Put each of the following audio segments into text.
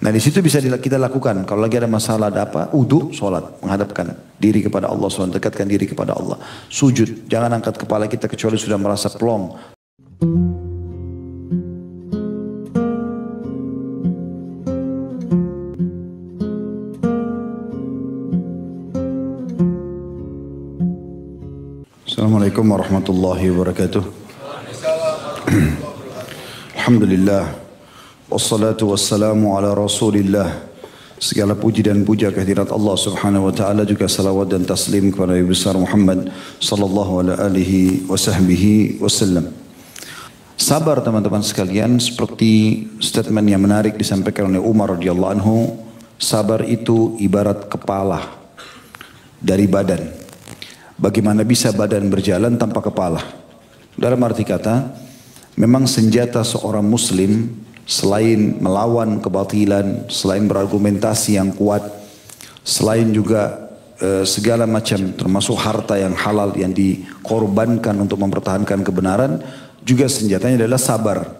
Nah di situ bisa kita lakukan. Kalau lagi ada masalah, ada apa, wudu, sholat, menghadapkan diri kepada Allah SWT, dekatkan diri kepada Allah. Sujud, jangan angkat kepala kita kecuali sudah merasa plong. Assalamualaikum warahmatullahi wabarakatuh. Alhamdulillah. Wassalatu wassalamu ala rasulillah. Segala puji dan puja kehadirat Allah subhanahu wa ta'ala, juga salawat dan taslim kepada Nabi besar Muhammad sallallahu alaihi wasallam. Sabar teman-teman sekalian, seperti statement yang menarik disampaikan oleh Umar radhiyallahu anhu, sabar itu ibarat kepala dari badan. Bagaimana bisa badan berjalan tanpa kepala? Dalam arti kata, memang senjata seorang muslim selain melawan kebatilan, selain berargumentasi yang kuat, selain juga segala macam termasuk harta yang halal yang dikorbankan untuk mempertahankan kebenaran, juga senjatanya adalah sabar.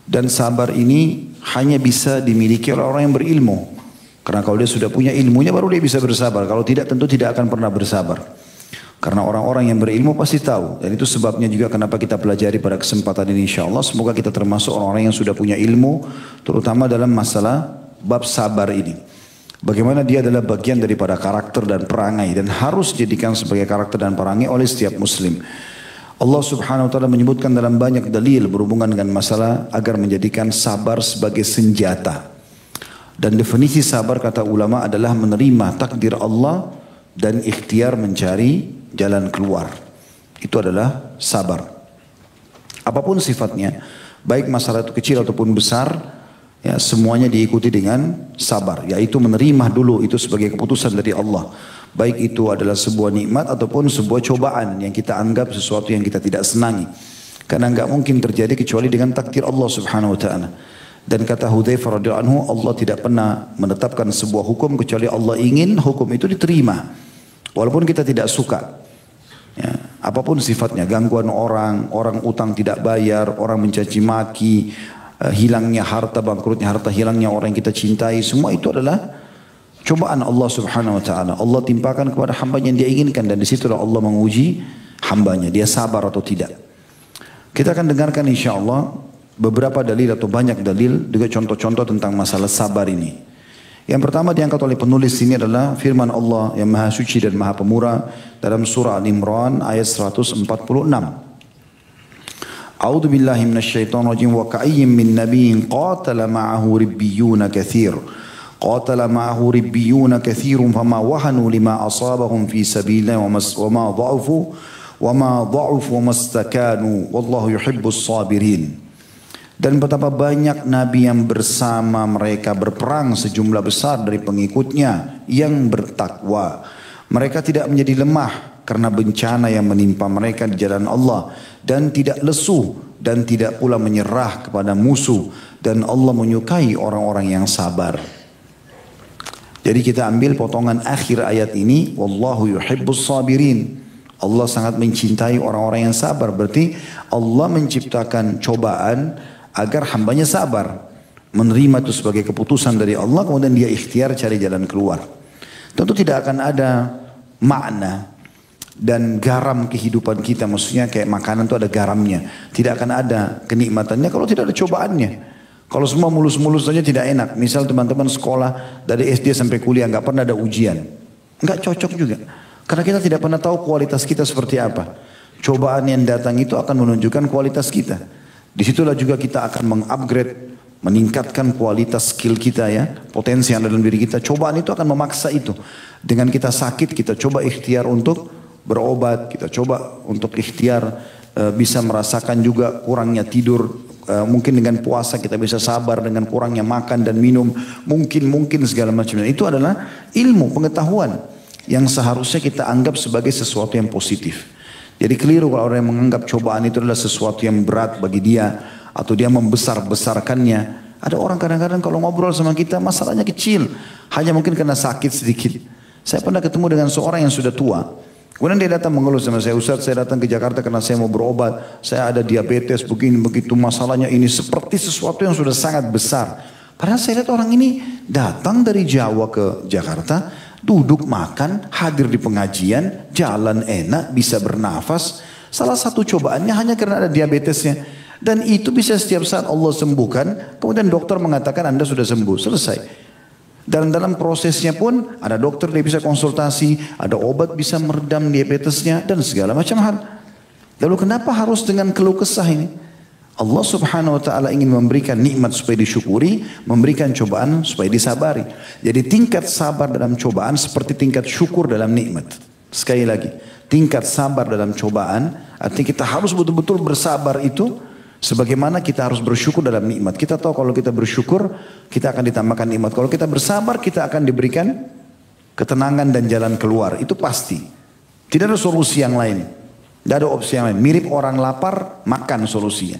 Dan sabar ini hanya bisa dimiliki oleh orang yang berilmu. Karena kalau dia sudah punya ilmunya baru dia bisa bersabar. Kalau tidak tentu tidak akan pernah bersabar. Karena orang-orang yang berilmu pasti tahu. Dan itu sebabnya juga kenapa kita pelajari pada kesempatan ini insyaAllah. Semoga kita termasuk orang-orang yang sudah punya ilmu, terutama dalam masalah bab sabar ini. Bagaimana dia adalah bagian daripada karakter dan perangai, dan harus dijadikan sebagai karakter dan perangai oleh setiap muslim. Allah subhanahu wa ta'ala menyebutkan dalam banyak dalil berhubungan dengan masalah agar menjadikan sabar sebagai senjata. Dan definisi sabar kata ulama adalah menerima takdir Allah dan ikhtiar mencari jalan keluar. Itu adalah sabar. Apapun sifatnya, baik masalah itu kecil ataupun besar, ya semuanya diikuti dengan sabar, yaitu menerima dulu itu sebagai keputusan dari Allah. Baik itu adalah sebuah nikmat ataupun sebuah cobaan yang kita anggap sesuatu yang kita tidak senangi. Karena enggak mungkin terjadi kecuali dengan takdir Allah subhanahu wa ta'ala. Dan kata Hudzaifah radhiyallahu anhu, Allah tidak pernah menetapkan sebuah hukum kecuali Allah ingin hukum itu diterima. Walaupun kita tidak suka, ya, apapun sifatnya, gangguan orang utang tidak bayar, orang mencaci maki, hilangnya harta, bangkrutnya harta, hilangnya orang yang kita cintai, semua itu adalah cobaan Allah subhanahu wa ta'ala. Allah timpakan kepada hambanya yang dia inginkan, dan disitulah Allah menguji hambanya, dia sabar atau tidak. Kita akan dengarkan insyaAllah beberapa dalil atau banyak dalil, juga contoh-contoh tentang masalah sabar ini. Yang pertama diangkat oleh penulis ini adalah firman Allah yang maha suci dan maha pemurah dalam surah Al-Imran ayat 146. A'udzu billahi minasyaitonir rajim, wa ka'ayyin min nabiyyin qatala ma'ahu ribbiyuna katsir. Qatala ma'ahu ribbiyuna katsirun fama wahanu lima asabahum fi sabilillah wa ma dha'ufu wa mastakanu wallahu yuhibbus sabirin. Dan betapa banyak nabi yang bersama mereka berperang sejumlah besar dari pengikutnya yang bertakwa. Mereka tidak menjadi lemah karena bencana yang menimpa mereka di jalan Allah, dan tidak lesu dan tidak pula menyerah kepada musuh, dan Allah menyukai orang-orang yang sabar. Jadi kita ambil potongan akhir ayat ini, wallahu yuhibbus sabirin. Allah sangat mencintai orang-orang yang sabar. Berarti Allah menciptakan cobaan agar hambanya sabar, menerima itu sebagai keputusan dari Allah, kemudian dia ikhtiar cari jalan keluar. Tentu tidak akan ada makna dan garam kehidupan kita, maksudnya kayak makanan itu ada garamnya. Tidak akan ada kenikmatannya kalau tidak ada cobaannya. Kalau semua mulus-mulus saja tidak enak. Misal teman-teman sekolah dari SD sampai kuliah nggak pernah ada ujian, nggak cocok juga. Karena kita tidak pernah tahu kualitas kita seperti apa. Cobaan yang datang itu akan menunjukkan kualitas kita. Disitulah juga kita akan mengupgrade, meningkatkan kualitas skill kita, ya, potensi yang ada dalam diri kita. Cobaan itu akan memaksa itu. Dengan kita sakit, kita coba ikhtiar untuk berobat, kita coba untuk ikhtiar bisa merasakan juga kurangnya tidur. Mungkin dengan puasa kita bisa sabar dengan kurangnya makan dan minum. Mungkin segala macam. Itu adalah ilmu, pengetahuan yang seharusnya kita anggap sebagai sesuatu yang positif. Jadi keliru kalau orang yang menganggap cobaan itu adalah sesuatu yang berat bagi dia, atau dia membesar-besarkannya. Ada orang kadang-kadang kalau ngobrol sama kita masalahnya kecil, hanya mungkin karena sakit sedikit. Saya pernah ketemu dengan seorang yang sudah tua. Kemudian dia datang mengeluh sama saya, Ustaz, saya datang ke Jakarta karena saya mau berobat, saya ada diabetes begini begitu, masalahnya ini seperti sesuatu yang sudah sangat besar. Padahal saya lihat orang ini datang dari Jawa ke Jakarta, duduk makan, hadir di pengajian, jalan enak, bisa bernafas. Salah satu cobaannya hanya karena ada diabetesnya. Dan itu bisa setiap saat Allah sembuhkan. Kemudian dokter mengatakan Anda sudah sembuh, selesai. Dan dalam prosesnya pun ada dokter dia bisa konsultasi, ada obat bisa meredam diabetesnya dan segala macam hal. Lalu kenapa harus dengan keluh kesah ini? Allah subhanahu wa ta'ala ingin memberikan nikmat supaya disyukuri, memberikan cobaan supaya disabari. Jadi tingkat sabar dalam cobaan seperti tingkat syukur dalam nikmat. Sekali lagi, tingkat sabar dalam cobaan, artinya kita harus betul-betul bersabar itu, sebagaimana kita harus bersyukur dalam nikmat. Kita tahu kalau kita bersyukur, kita akan ditambahkan nikmat. Kalau kita bersabar, kita akan diberikan ketenangan dan jalan keluar. Itu pasti. Tidak ada solusi yang lain. Tidak ada opsi yang lain. Mirip orang lapar, makan solusinya.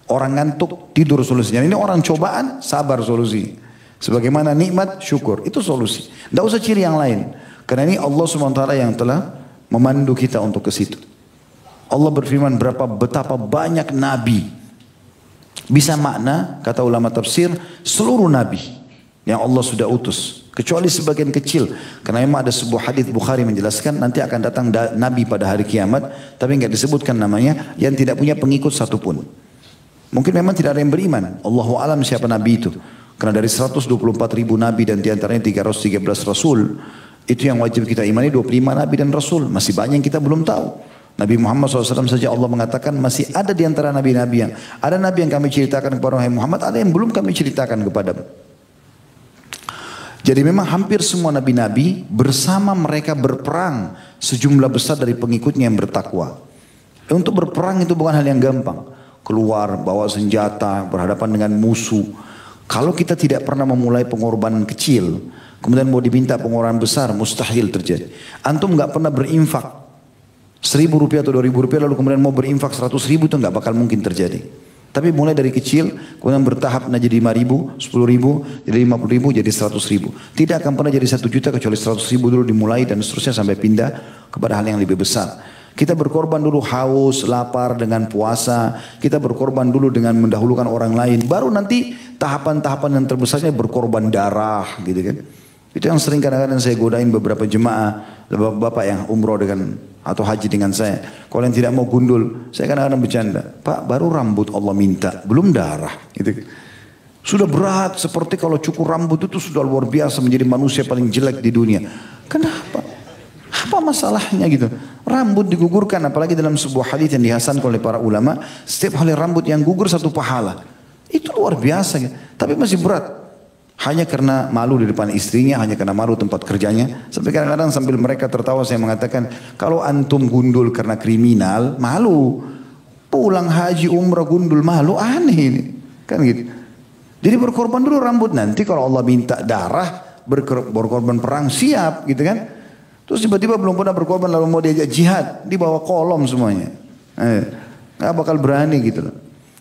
Orang ngantuk, tidur solusinya. Ini orang cobaan, sabar solusi. Sebagaimana nikmat, syukur. Itu solusi. Tidak usah ciri yang lain. Karena ini Allah SWT yang telah memandu kita untuk ke situ. Allah berfirman betapa banyak nabi. Bisa makna, kata ulama tafsir, seluruh nabi yang Allah sudah utus. Kecuali sebagian kecil. Karena memang ada sebuah hadis Bukhari menjelaskan, nanti akan datang nabi pada hari kiamat, tapi enggak disebutkan namanya, yang tidak punya pengikut satupun. Mungkin memang tidak ada yang beriman. Allahu alam siapa nabi itu. Karena dari 124 ribu nabi dan diantaranya 313 rasul, itu yang wajib kita imani 25 nabi dan rasul. Masih banyak yang kita belum tahu. Nabi Muhammad SAW saja Allah mengatakan masih ada di antara nabi-nabi yang ada nabi yang kami ceritakan kepada Muhammad, ada yang belum kami ceritakan kepadamu. Jadi memang hampir semua nabi-nabi bersama mereka berperang sejumlah besar dari pengikutnya yang bertakwa. Untuk berperang itu bukan hal yang gampang. Keluar, bawa senjata, berhadapan dengan musuh. Kalau kita tidak pernah memulai pengorbanan kecil, kemudian mau diminta pengorbanan besar, mustahil terjadi. Antum nggak pernah berinfak 1.000 rupiah atau 2.000 rupiah, lalu kemudian mau berinfak 100.000, itu nggak bakal mungkin terjadi. Tapi mulai dari kecil, kemudian bertahap jadi 5.000, 10.000, jadi 50.000, jadi 100.000. Tidak akan pernah jadi 1 juta kecuali 100.000 dulu dimulai dan seterusnya sampai pindah kepada hal yang lebih besar. Kita berkorban dulu haus, lapar dengan puasa. Kita berkorban dulu dengan mendahulukan orang lain. Baru nanti tahapan-tahapan yang terbesarnya berkorban darah gitu kan. Itu yang sering kadang-kadang saya godain beberapa jemaah, bapak yang umroh dengan atau haji dengan saya. Kalau yang tidak mau gundul, saya kadang-kadang bercanda. Pak, baru rambut Allah minta, belum darah. Gitu. Sudah berat seperti kalau cukur rambut itu sudah luar biasa menjadi manusia paling jelek di dunia. Kenapa? Apa masalahnya gitu? Rambut digugurkan, apalagi dalam sebuah hadis yang dihasankan oleh para ulama, setiap helai rambut yang gugur 1 pahala. Itu luar biasa gitu. Tapi masih berat. Hanya karena malu di depan istrinya, hanya karena malu tempat kerjanya. Sampai kadang-kadang sambil mereka tertawa saya mengatakan, kalau antum gundul karena kriminal, malu. Pulang haji umrah gundul malu, aneh ini. Kan gitu. Jadi berkorban dulu rambut, nanti kalau Allah minta darah, berkorban perang, siap gitu kan. Terus tiba-tiba belum pernah berkorban lalu mau diajak jihad, dibawa kolom semuanya. Nggak bakal berani gitu loh.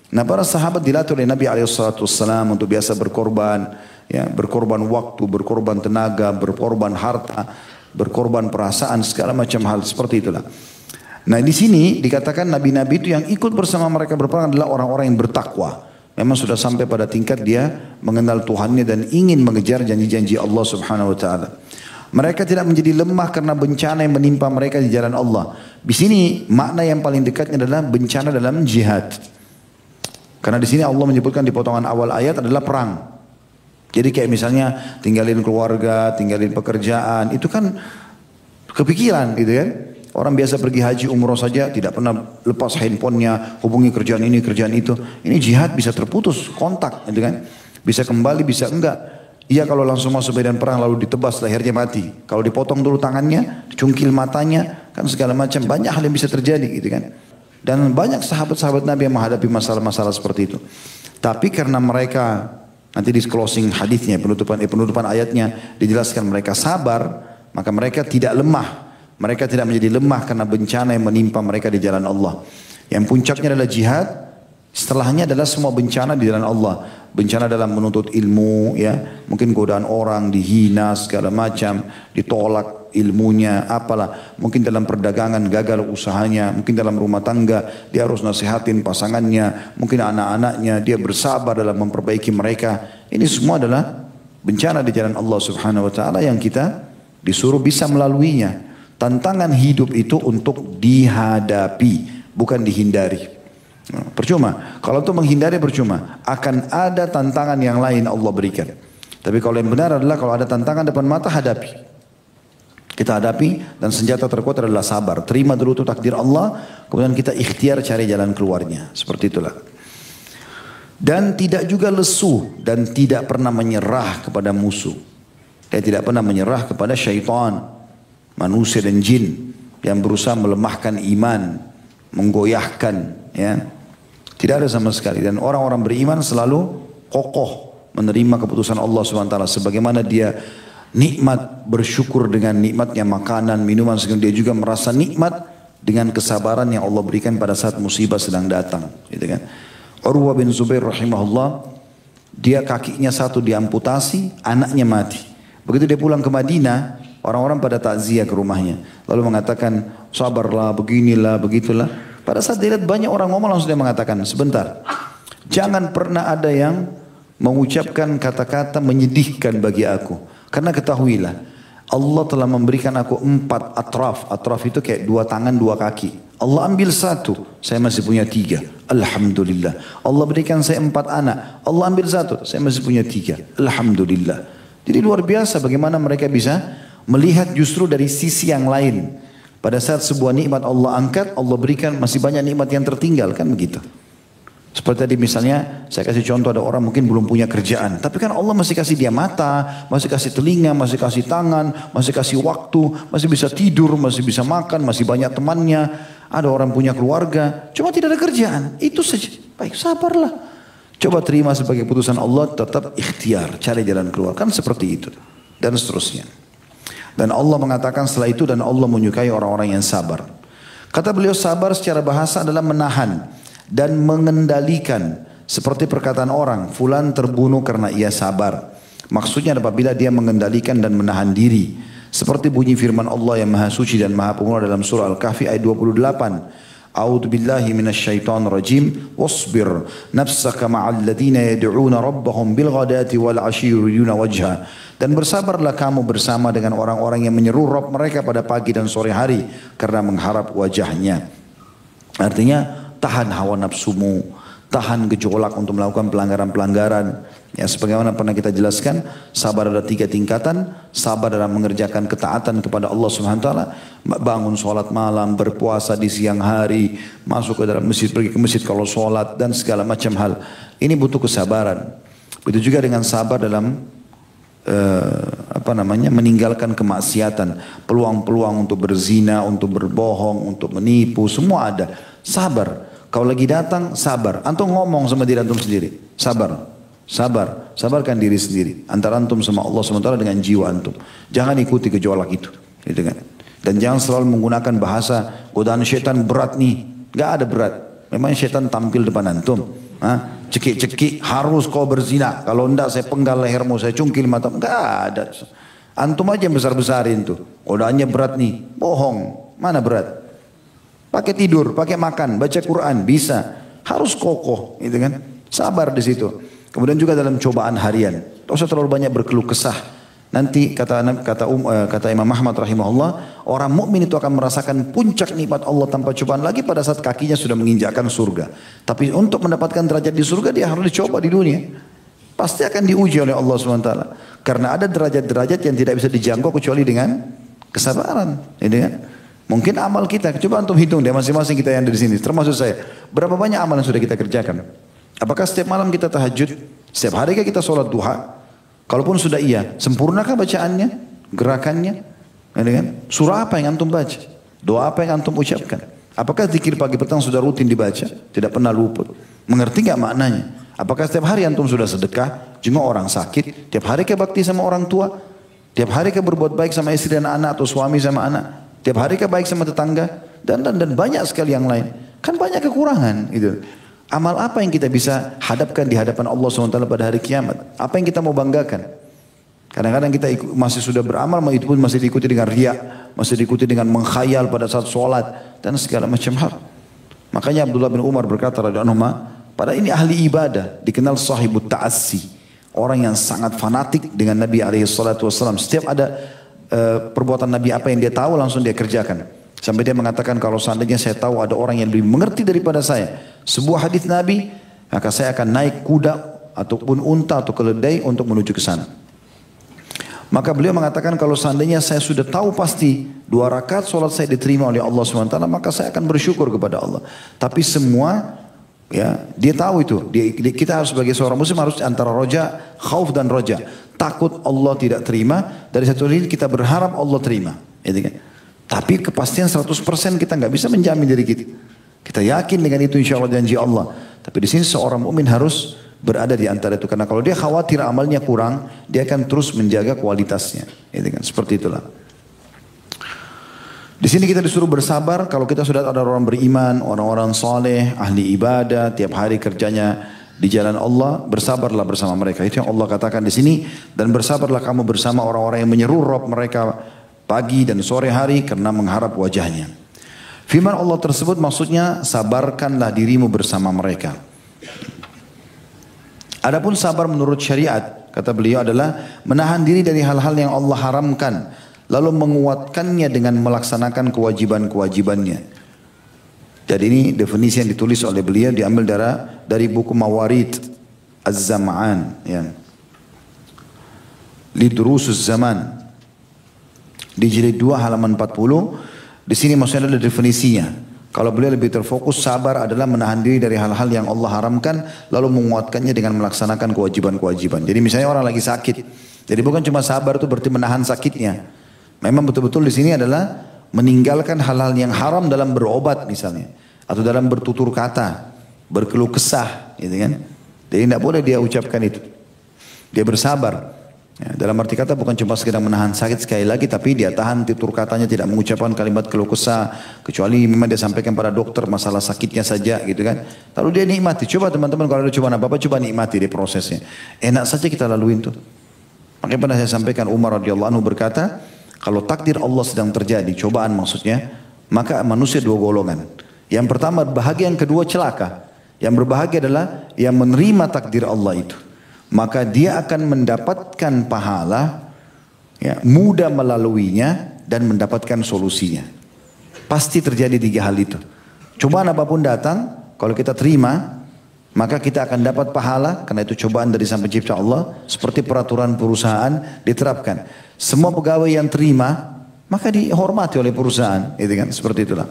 Nah para sahabat dilatih oleh Nabi SAW untuk biasa berkorban. Ya, berkorban waktu, berkorban tenaga, berkorban harta, berkorban perasaan, segala macam hal seperti itulah. Nah di sini dikatakan nabi-nabi itu yang ikut bersama mereka berperang adalah orang-orang yang bertakwa. Memang sudah sampai pada tingkat dia mengenal Tuhannya dan ingin mengejar janji-janji Allah Subhanahu Wa Taala. Mereka tidak menjadi lemah karena bencana yang menimpa mereka di jalan Allah. Di sini makna yang paling dekatnya adalah bencana dalam jihad. Karena di sini Allah menyebutkan di potongan awal ayat adalah perang. Jadi kayak misalnya tinggalin keluarga, tinggalin pekerjaan, itu kan kepikiran gitu kan. Orang biasa pergi haji umroh saja tidak pernah lepas handphonenya, hubungi kerjaan ini, kerjaan itu. Ini jihad bisa terputus kontak gitu kan. Bisa kembali, bisa enggak. Iya kalau langsung masuk medan perang lalu ditebas lehernya mati. Kalau dipotong dulu tangannya, dicungkil matanya, kan segala macam. Banyak hal yang bisa terjadi gitu kan. Dan banyak sahabat-sahabat Nabi yang menghadapi masalah-masalah seperti itu. Tapi karena mereka, nanti di closing hadisnya, penutupan ayatnya dijelaskan mereka sabar, maka mereka tidak lemah. Mereka tidak menjadi lemah karena bencana yang menimpa mereka di jalan Allah. Yang puncaknya adalah jihad, setelahnya adalah semua bencana di jalan Allah. Bencana dalam menuntut ilmu, ya, mungkin godaan orang, dihina segala macam, ditolak ilmunya, apalah, mungkin dalam perdagangan gagal usahanya, mungkin dalam rumah tangga dia harus nasihatin pasangannya, mungkin anak-anaknya dia bersabar dalam memperbaiki mereka. Ini semua adalah bencana di jalan Allah Subhanahu wa taala yang kita disuruh bisa melaluinya. Tantangan hidup itu untuk dihadapi, bukan dihindari. Percuma. Kalau untuk menghindari percuma. Akan ada tantangan yang lain Allah berikan. Tapi kalau yang benar adalah kalau ada tantangan depan mata, hadapi. Kita hadapi dan senjata terkuat adalah sabar. Terima dulu itu takdir Allah. Kemudian kita ikhtiar cari jalan keluarnya. Seperti itulah. Dan tidak juga lesu dan tidak pernah menyerah kepada musuh. Dia tidak pernah menyerah kepada syaitan, manusia dan jin yang berusaha melemahkan iman, menggoyahkan, ya. Tidak ada sama sekali. Dan orang-orang beriman selalu kokoh menerima keputusan Allah SWT. Sebagaimana dia nikmat bersyukur dengan nikmatnya makanan, minuman, sehingga dia juga merasa nikmat dengan kesabaran yang Allah berikan pada saat musibah sedang datang, gitu kan. Urwah bin Zubair rahimahullah, dia kakinya satu diamputasi, anaknya mati. Begitu dia pulang ke Madinah, orang-orang pada takziah ke rumahnya. Lalu mengatakan, sabarlah, beginilah, begitulah. Pada saat dia lihat banyak orang ngomong, langsung dia mengatakan, sebentar. Jangan pernah ada yang mengucapkan kata-kata menyedihkan bagi aku. Karena ketahuilah, Allah telah memberikan aku 4 atraf. Atraf itu kayak 2 tangan, 2 kaki. Allah ambil 1, saya masih punya 3. Alhamdulillah. Allah berikan saya 4 anak. Allah ambil 1, saya masih punya 3. Alhamdulillah. Jadi luar biasa bagaimana mereka bisa melihat justru dari sisi yang lain. Pada saat sebuah nikmat Allah angkat, Allah berikan masih banyak nikmat yang tertinggal, kan begitu. Seperti tadi misalnya, saya kasih contoh, ada orang mungkin belum punya kerjaan. Tapi kan Allah masih kasih dia mata, masih kasih telinga, masih kasih tangan, masih kasih waktu, masih bisa tidur, masih bisa makan, masih banyak temannya. Ada orang punya keluarga, cuma tidak ada kerjaan. Itu saja. Baik, sabarlah. Coba terima sebagai putusan Allah, tetap ikhtiar, cari jalan keluar. Kan seperti itu. Dan seterusnya. Dan Allah mengatakan setelah itu, dan Allah menyukai orang-orang yang sabar. Kata beliau, sabar secara bahasa adalah menahan dan mengendalikan. Seperti perkataan orang, fulan terbunuh karena ia sabar. Maksudnya apabila dia mengendalikan dan menahan diri. Seperti bunyi firman Allah yang maha suci dan maha pemurah dalam surah Al-Kahfi ayat 28. A'udzu billahi minasyaitonir rajim. Wasbir nafsaka ma'al ladzina yad'una rabbahum bil ghadati wal 'ashyi yuriduna wajha. Dan bersabarlah kamu bersama dengan orang-orang yang menyeru Rabb mereka pada pagi dan sore hari karena mengharap wajahnya. Artinya tahan hawa nafsumu, tahan gejolak untuk melakukan pelanggaran-pelanggaran. Ya, sebagaimana pernah kita jelaskan, sabar ada 3 tingkatan. Sabar dalam mengerjakan ketaatan kepada Allah Subhanahu wa taala, bangun sholat malam, berpuasa di siang hari, masuk ke dalam masjid, pergi ke masjid kalau sholat, dan segala macam hal. Ini butuh kesabaran. Begitu juga dengan sabar dalam meninggalkan kemaksiatan, peluang-peluang untuk berzina, untuk berbohong, untuk menipu, semua ada. Sabar. Kalau lagi datang, sabar. Antum ngomong sama diri antum sendiri, sabar. Sabar, sabarkan diri sendiri antara antum sama Allah SWT dengan jiwa antum. Jangan ikuti gejolak itu, gitu kan? Dan jangan selalu menggunakan bahasa godaan syaitan berat nih. Gak ada berat. Memang syaitan tampil depan antum. Cekik-cekik harus kau berzina. Kalau enggak saya penggal lehermu, saya cungkil matamu. Gak ada. Antum aja yang besar-besarin tuh. Godaannya berat nih. Bohong. Mana berat? Pakai tidur, pakai makan, baca Quran bisa. Harus kokoh, gitu kan? Sabar di situ. Kemudian juga dalam cobaan harian, tak usah terlalu banyak berkeluh kesah. Nanti kata Imam Ahmad rahimahullah, orang mukmin itu akan merasakan puncak nikmat Allah tanpa cobaan lagi pada saat kakinya sudah menginjakkan surga. Tapi untuk mendapatkan derajat di surga dia harus dicoba di dunia. Pasti akan diuji oleh Allah SWT. Karena ada derajat-derajat yang tidak bisa dijangkau kecuali dengan kesabaran. Ini kan? Mungkin amal kita, coba antum hitung deh masing-masing kita yang ada di sini, termasuk saya. Berapa banyak amal yang sudah kita kerjakan? Apakah setiap malam kita tahajud? Setiap hari kita sholat duha? Kalaupun sudah iya, sempurnakah bacaannya? Gerakannya? Surah apa yang antum baca? Doa apa yang antum ucapkan? Apakah zikir pagi petang sudah rutin dibaca? Tidak pernah luput. Mengerti gak maknanya? Apakah setiap hari antum sudah sedekah? Jenguk orang sakit? Tiap hari ke bakti sama orang tua? Tiap hari ke berbuat baik sama istri dan anak atau suami sama anak? Tiap hari ke baik sama tetangga? Dan banyak sekali yang lain. Kan banyak kekurangan gitu. Amal apa yang kita bisa hadapkan di hadapan Allah SWT pada hari kiamat? Apa yang kita mau banggakan? Kadang-kadang kita masih sudah beramal, itu pun masih diikuti dengan riya, masih diikuti dengan mengkhayal pada saat sholat, dan segala macam hal. Makanya Abdullah bin Umar berkata, pada ini ahli ibadah, dikenal sahibut ta'assi. orang yang sangat fanatik dengan Nabi SAW. Setiap ada perbuatan Nabi apa yang dia tahu langsung dia kerjakan. Sampai dia mengatakan kalau seandainya saya tahu ada orang yang lebih mengerti daripada saya sebuah hadis Nabi, maka saya akan naik kuda ataupun unta atau keledai untuk menuju ke sana. Maka beliau mengatakan kalau seandainya saya sudah tahu pasti 2 rakaat solat saya diterima oleh Allah SWT, maka saya akan bersyukur kepada Allah. Tapi semua ya dia tahu itu. Kita harus sebagai seorang muslim harus antara roja, khauf dan roja. Takut Allah tidak terima, dari satu sisi kita berharap Allah terima. Gitu kan? Tapi kepastian 100% kita nggak bisa menjamin diri kita. Kita yakin dengan itu insya Allah janji Allah. Tapi di sini seorang mukmin harus berada di antara itu. Karena kalau dia khawatir amalnya kurang, dia akan terus menjaga kualitasnya. Gitu kan? Seperti itulah. Di sini kita disuruh bersabar kalau kita sudah ada orang beriman, orang-orang saleh, ahli ibadah, tiap hari kerjanya di jalan Allah, bersabarlah bersama mereka. Itu yang Allah katakan di sini. Dan bersabarlah kamu bersama orang-orang yang menyeru Rabb mereka pagi dan sore hari karena mengharap wajahnya. Firman Allah tersebut maksudnya sabarkanlah dirimu bersama mereka. Adapun sabar menurut syariat, kata beliau adalah menahan diri dari hal-hal yang Allah haramkan, lalu menguatkannya dengan melaksanakan kewajiban-kewajibannya. Jadi ini definisi yang ditulis oleh beliau diambil dari buku Mawarid Az-Zam'an, ya. Lidrusus Zaman. Di jilid 2 halaman 40, di sini maksudnya ada definisinya. Kalau beliau lebih terfokus, sabar adalah menahan diri dari hal-hal yang Allah haramkan, lalu menguatkannya dengan melaksanakan kewajiban-kewajiban. Jadi misalnya orang lagi sakit, jadi bukan cuma sabar itu berarti menahan sakitnya. Memang betul-betul di sini adalah meninggalkan hal-hal yang haram dalam berobat misalnya, atau dalam bertutur kata, berkeluh kesah, gitu kan? Jadi tidak boleh dia ucapkan itu. Dia bersabar. Ya, dalam arti kata bukan cuma sekedar menahan sakit sekali lagi, tapi dia tahan tutur katanya, tidak mengucapkan kalimat keluh kesah, kecuali memang dia sampaikan pada dokter masalah sakitnya saja, gitu kan? Lalu dia nikmati. Coba teman-teman kalau ada cobaan apa-apa, coba nikmati di prosesnya. Enak saja kita laluin tuh. Makanya pernah saya sampaikan Umar radhiyallahu anhu berkata, kalau takdir Allah sedang terjadi, cobaan maksudnya, maka manusia 2 golongan. Yang pertama bahagia, yang kedua celaka. Yang berbahagia adalah yang menerima takdir Allah itu. Maka dia akan mendapatkan pahala, ya, mudah melaluinya dan mendapatkan solusinya. Pasti terjadi 3 hal itu. Cobaan apapun datang, kalau kita terima, maka kita akan dapat pahala, karena itu cobaan dari Sang Pencipta Allah. Seperti peraturan perusahaan diterapkan. Semua pegawai yang terima, maka dihormati oleh perusahaan. Gitu kan? Seperti itulah.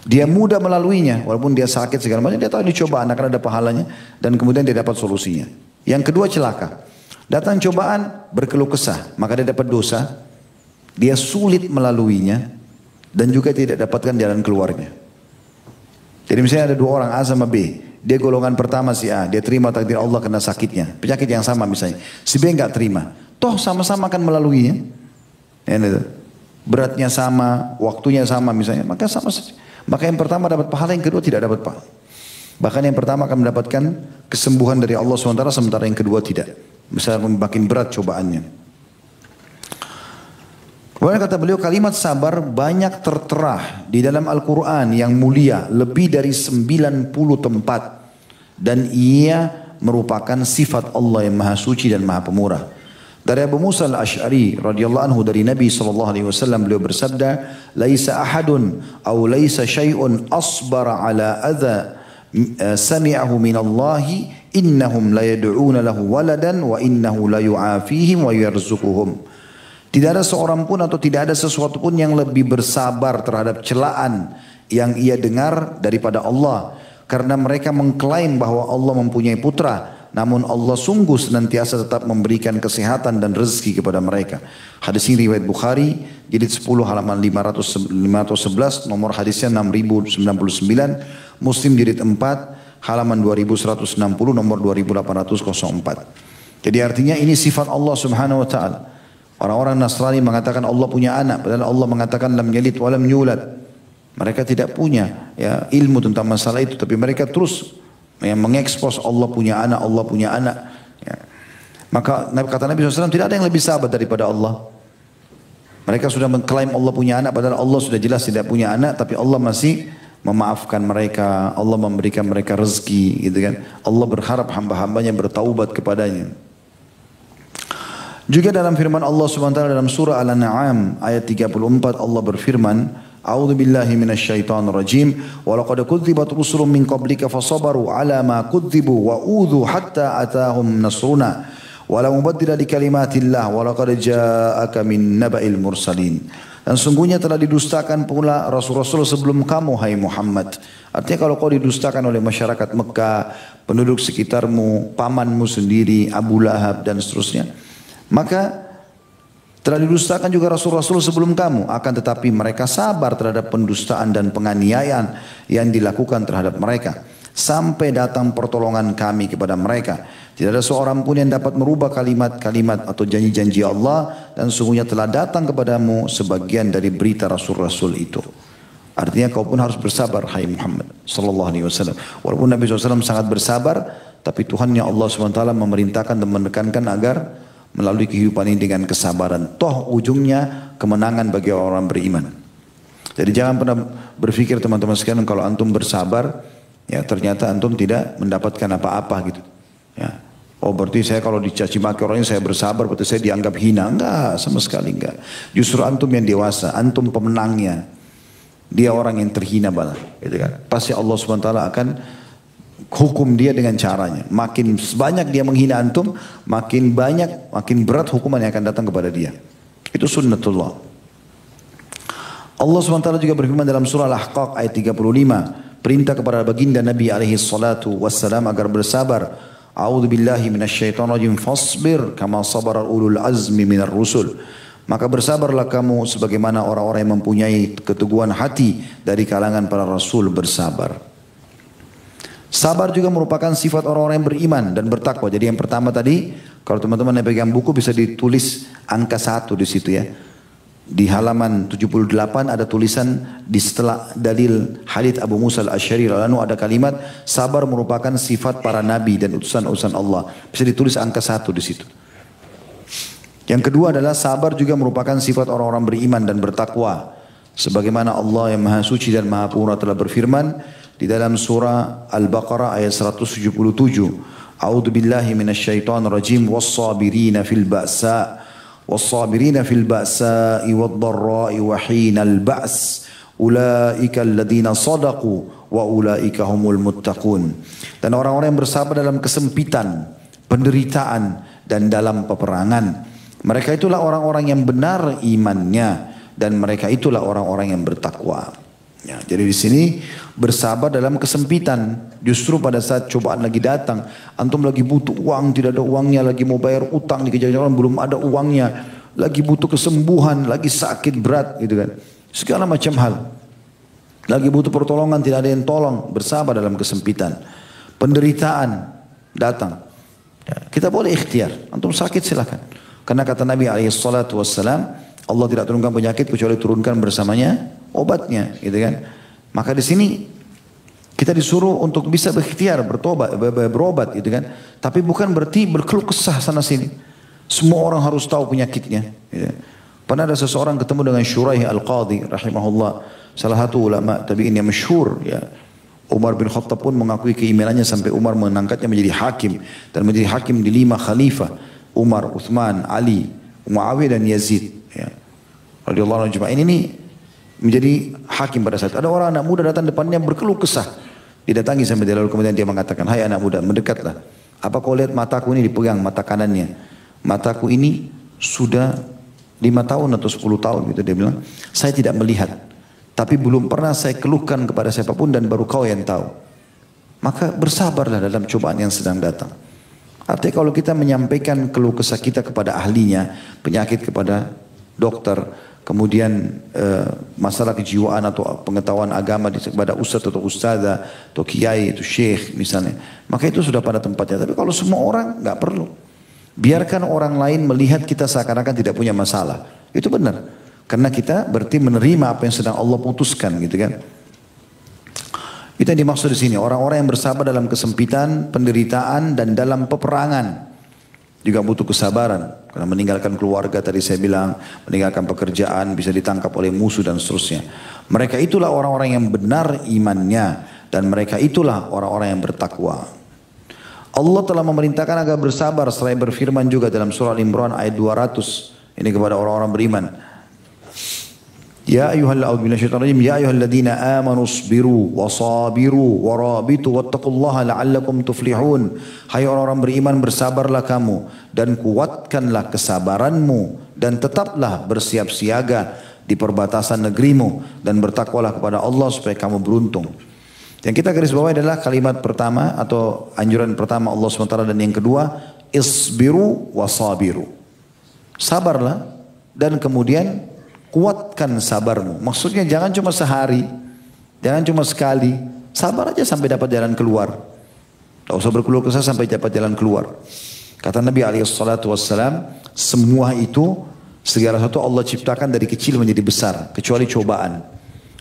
Dia mudah melaluinya, walaupun dia sakit segala macam, dia tahu ini cobaan akan ada pahalanya, dan kemudian dia dapat solusinya. Yang kedua celaka. Datang cobaan, berkeluh kesah, maka dia dapat dosa, dia sulit melaluinya, dan juga tidak dapatkan jalan keluarnya. Jadi misalnya ada 2 orang, A sama B. Dia golongan pertama si A, dia terima takdir Allah kena sakitnya, penyakit yang sama misalnya. Si B enggak terima, toh sama-sama akan melaluinya. Ya, beratnya sama, waktunya sama misalnya, maka sama saja. Maka yang pertama dapat pahala, yang kedua tidak dapat pahala. Bahkan yang pertama akan mendapatkan kesembuhan dari Allah SWT, sementara yang kedua tidak. Misalnya makin berat cobaannya. Kemudian kata beliau, kalimat sabar banyak tertera di dalam Al-Quran yang mulia, lebih dari 90 tempat. Dan ia merupakan sifat Allah yang maha suci dan maha pemurah. Dari Abu Musa al-Ash'ari radhiyallahu anhu dari Nabi SAW beliau bersabda, "Laisa ahadun aw laisa syai'un asbara ala adza sami'ahu min Allahi innahum la yad'una lahu waladan wa innahu la yu'afihim wa yarzuquhum." Tidak ada seorang pun atau tidak ada sesuatu pun yang lebih bersabar terhadap celaan yang ia dengar daripada Allah, karena mereka mengklaim bahwa Allah mempunyai putra. Namun Allah sungguh senantiasa tetap memberikan kesehatan dan rezeki kepada mereka. Hadis ini riwayat Bukhari, jilid 10 halaman 511, nomor hadisnya 6099, Muslim jilid 4 halaman 2160, nomor 2804. Jadi artinya ini sifat Allah Subhanahu wa taala. Orang-orang Nasrani mengatakan Allah punya anak, padahal Allah mengatakan lam yalid wa lam yulad. Mereka tidak punya ya ilmu tentang masalah itu, tapi mereka terus yang mengekspos Allah punya anak, Allah punya anak. Ya. Maka kata Nabi SAW, tidak ada yang lebih sabar daripada Allah. Mereka sudah mengklaim Allah punya anak, padahal Allah sudah jelas tidak punya anak, tapi Allah masih memaafkan mereka, Allah memberikan mereka rezeki, gitu kan. Allah berharap hamba-hambanya bertaubat kepadanya. Juga dalam firman Allah SWT dalam surah Al-An'am ayat 34 Allah berfirman, A'udzu billahi minasyaitonir rajim. Wa laqad kudzibat rusulun min qablika fasabaru 'ala ma kudzibu wa udzu hatta atahum nasruna. Wa la mubaddila li kalimatillah wa laqad ja'aka min naba'il mursalin. Dan sungguhnya telah didustakan pula rasul-rasul sebelum kamu, hai Muhammad. Artinya kalau kau didustakan oleh masyarakat Mekah, penduduk sekitarmu, pamanmu sendiri, Abu Lahab dan seterusnya, maka telah didustakan juga rasul-rasul sebelum kamu, akan tetapi mereka sabar terhadap pendustaan dan penganiayaan yang dilakukan terhadap mereka. Sampai datang pertolongan kami kepada mereka. Tidak ada seorang pun yang dapat merubah kalimat-kalimat atau janji-janji Allah, dan sungguhnya telah datang kepadamu sebagian dari berita rasul-rasul itu. Artinya kau pun harus bersabar, hai Muhammad sallallahu alaihi wasallam. Walaupun Nabi SAW sangat bersabar, tapi Tuhannya Allah SWT memerintahkan dan menekankan agar melalui kehidupan ini dengan kesabaran. Toh ujungnya kemenangan bagi orang beriman. Jadi jangan pernah berpikir teman-teman sekalian kalau antum bersabar, ya ternyata antum tidak mendapatkan apa-apa gitu. Ya. Oh berarti saya kalau dicaci maki orangnya saya bersabar, berarti saya dianggap hina. Enggak, sama sekali enggak. Justru antum yang dewasa, antum pemenangnya. Dia orang yang terhina banget. Gitu kan. Pasti Allah SWT akan hukum dia dengan caranya. Makin banyak dia menghina antum, makin berat hukuman yang akan datang kepada dia. Itu sunnatullah. Allah SWT juga berfirman dalam surah Al-Ahqaq ayat 35. Perintah kepada baginda Nabi SAW agar bersabar. A'udzu billahi minasyaitonir rajim. Fasbir kama sabara ulul azmi minar rusul. Maka bersabarlah kamu sebagaimana orang-orang yang mempunyai keteguhan hati dari kalangan para rasul bersabar. Sabar juga merupakan sifat orang-orang yang beriman dan bertakwa. Jadi yang pertama tadi, kalau teman-teman yang pegang buku bisa ditulis angka 1 di situ ya. Di halaman 78 ada tulisan di setelah dalil hadits Abu Musa al-Asy'ari lalu ada kalimat sabar merupakan sifat para nabi dan utusan-utusan Allah. Bisa ditulis angka 1 di situ. Yang kedua adalah sabar juga merupakan sifat orang-orang beriman dan bertakwa. Sebagaimana Allah yang Maha Suci dan Maha Pura telah berfirman di dalam surah Al-Baqarah ayat 177. A'udzu billahi minasyaitonir rajim was-sabirina fil ba'sa was-sabirina fil ba'sa'i wad-dharra'i wa hinal ba's ulaika alladziina shadaqu wa ulaika humul muttaqun. Dan orang-orang yang bersabar dalam kesempitan, penderitaan dan dalam peperangan. Mereka itulah orang-orang yang benar imannya dan mereka itulah orang-orang yang bertakwa. Ya, jadi di sini bersabar dalam kesempitan. Justru pada saat cobaan lagi datang, antum lagi butuh uang, tidak ada uangnya, lagi mau bayar utang dikejar-kejar belum ada uangnya, lagi butuh kesembuhan, lagi sakit berat gitu kan. Segala macam hal. Lagi butuh pertolongan, tidak ada yang tolong, bersabar dalam kesempitan. Penderitaan datang. Ya, kita boleh ikhtiar, antum sakit silakan. Karena kata Nabi SAW, Allah tidak turunkan penyakit kecuali turunkan bersamanya obatnya, gitu kan? Maka di sini kita disuruh untuk bisa berikhtiar, berobat, gitu kan? Tapi bukan berarti berkeluh kesah sana sini. Semua orang harus tahu penyakitnya. Gitu. Pernah ada seseorang ketemu dengan Shuraih Al-Qadhi, rahimahullah, salah satu ulama tabi'in yang masyhur, ya. Umar bin Khattab pun mengakui keimanannya sampai Umar mengangkatnya menjadi hakim dan menjadi hakim di 5 khalifah. Umar, Uthman, Ali, Muawiyah dan Yazid. Ya. Radhiyallahu anhu ajma'in ini menjadi hakim pada saat. Ada orang anak muda datang depannya berkeluh kesah. Didatangi sampai dia lalu kemudian dia mengatakan, hai anak muda mendekatlah. Apa kau lihat mataku ini dipegang mata kanannya. Mataku ini sudah 5 tahun atau 10 tahun gitu dia bilang. Saya tidak melihat. Tapi belum pernah saya keluhkan kepada siapapun dan baru kau yang tahu. Maka bersabarlah dalam cobaan yang sedang datang. Artinya kalau kita menyampaikan keluh kesah kita kepada ahlinya, penyakit kepada dokter, kemudian masalah kejiwaan atau pengetahuan agama kepada ustadz atau ustadzah atau kiai atau syekh misalnya, maka itu sudah pada tempatnya. Tapi kalau semua orang nggak perlu, biarkan orang lain melihat kita seakan-akan tidak punya masalah, itu benar, karena kita berarti menerima apa yang sedang Allah putuskan, gitu kan? Itu yang dimaksud di sini, orang-orang yang bersabar dalam kesempitan, penderitaan dan dalam peperangan. Juga butuh kesabaran. Karena meninggalkan keluarga tadi saya bilang, meninggalkan pekerjaan, bisa ditangkap oleh musuh dan seterusnya. Mereka itulah orang-orang yang benar imannya dan mereka itulah orang-orang yang bertakwa. Allah telah memerintahkan agar bersabar seraya berfirman juga dalam surah Al-Imran ayat 200. Ini kepada orang-orang beriman. Ya ayyuhalladzina amanu sabiru wasabiru warabitu wattaqullaha la'allakum tuflihun. Hai orang-orang beriman, bersabarlah kamu dan kuatkanlah kesabaranmu dan tetaplah bersiap siaga di perbatasan negerimu dan bertakwalah kepada Allah supaya kamu beruntung. Yang kita garis bawah adalah kalimat pertama atau anjuran pertama Allah SWT, dan yang kedua isbiru wasabiru. Sabarlah dan kemudian kuatkan sabarmu. Maksudnya jangan cuma sehari, jangan cuma sekali. Sabar aja sampai dapat jalan keluar. Tak usah berkeluh kesah sampai dapat jalan keluar. Kata Nabi SAW, semua itu segala sesuatu Allah ciptakan dari kecil menjadi besar, kecuali cobaan.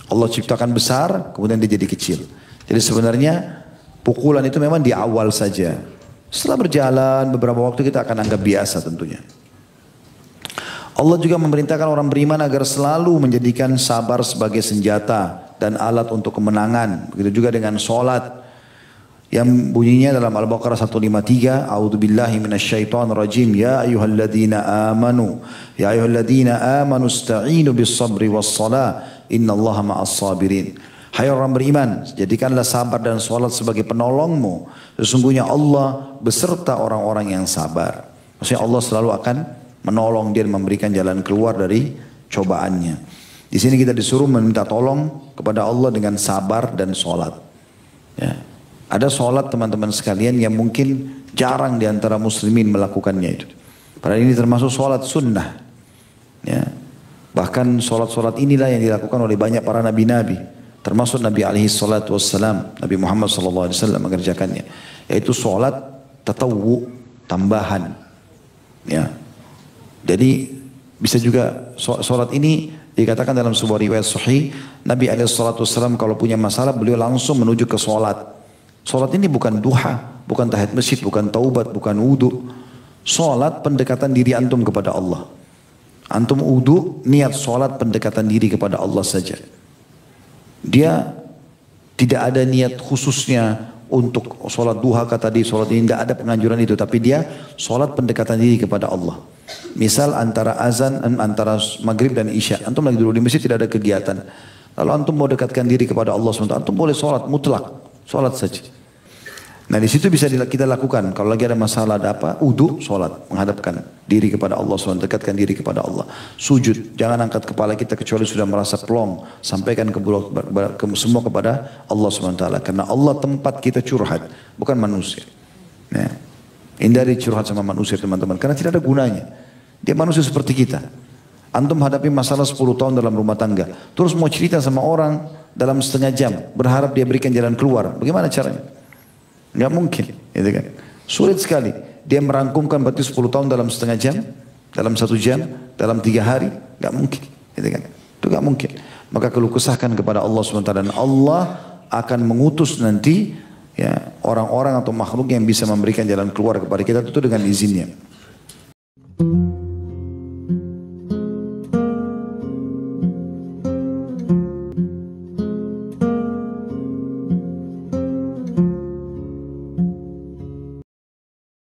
Allah ciptakan besar, kemudian dia jadi kecil. Jadi sebenarnya pukulan itu memang di awal saja. Setelah berjalan beberapa waktu kita akan anggap biasa tentunya. Allah juga memerintahkan orang beriman agar selalu menjadikan sabar sebagai senjata dan alat untuk kemenangan. Begitu juga dengan sholat yang bunyinya dalam Al-Baqarah 153, A'udzubillahi minasyaitonirrajim, ya ayyuhalladzina amanu ista'inu bis sabri was salah innallaha ma'as sabirin. Hai orang beriman, jadikanlah sabar dan sholat sebagai penolongmu. Sesungguhnya Allah beserta orang-orang yang sabar. Maksudnya Allah selalu akan menolong dia dan memberikan jalan keluar dari cobaannya. Di sini kita disuruh meminta tolong kepada Allah dengan sabar dan sholat. Ya. Ada sholat teman-teman sekalian yang mungkin jarang di antara muslimin melakukannya itu. Padahal ini termasuk sholat sunnah. Ya. Bahkan sholat-sholat inilah yang dilakukan oleh banyak para nabi-nabi. Termasuk Nabi SAW, Nabi Muhammad SAW mengerjakannya. Yaitu sholat tatawwu, tambahan. Ya. Jadi bisa juga sholat ini dikatakan dalam sebuah riwayat sahih, Nabi SAW kalau punya masalah beliau langsung menuju ke sholat. Sholat ini bukan duha, bukan tahiyat masjid, bukan taubat, bukan wudu. Sholat pendekatan diri antum kepada Allah. Antum wudu, niat sholat pendekatan diri kepada Allah saja. Dia tidak ada niat khususnya untuk sholat duha kata tadi, sholat ini tidak ada penganjuran itu, tapi dia sholat pendekatan diri kepada Allah. Misal antara azan, antara maghrib dan isya, antum lagi dulu di masjid tidak ada kegiatan. Lalu antum mau dekatkan diri kepada Allah SWT, antum boleh sholat mutlak, sholat saja. Nah di situ bisa kita lakukan. Kalau lagi ada masalah, ada apa, wudu, sholat, menghadapkan diri kepada Allah SWT, dekatkan diri kepada Allah. Sujud, jangan angkat kepala kita kecuali sudah merasa plong. Sampaikan semua kepada Allah SWT. Karena Allah tempat kita curhat, bukan manusia. Nah, hindari curhat sama manusia teman-teman, karena tidak ada gunanya. Dia manusia seperti kita. Antum hadapi masalah 10 tahun dalam rumah tangga, terus mau cerita sama orang dalam setengah jam, berharap dia berikan jalan keluar. Bagaimana caranya? Nggak mungkin, gitu kan? Sulit sekali. Dia merangkumkan berarti 10 tahun dalam setengah jam, dalam 1 jam, dalam 3 hari, nggak mungkin, gitu kan? Itu nggak mungkin. Maka keluh kesahkan kepada Allah SWT, dan Allah akan mengutus nanti ya orang-orang atau makhluk yang bisa memberikan jalan keluar kepada kita itu dengan izinnya.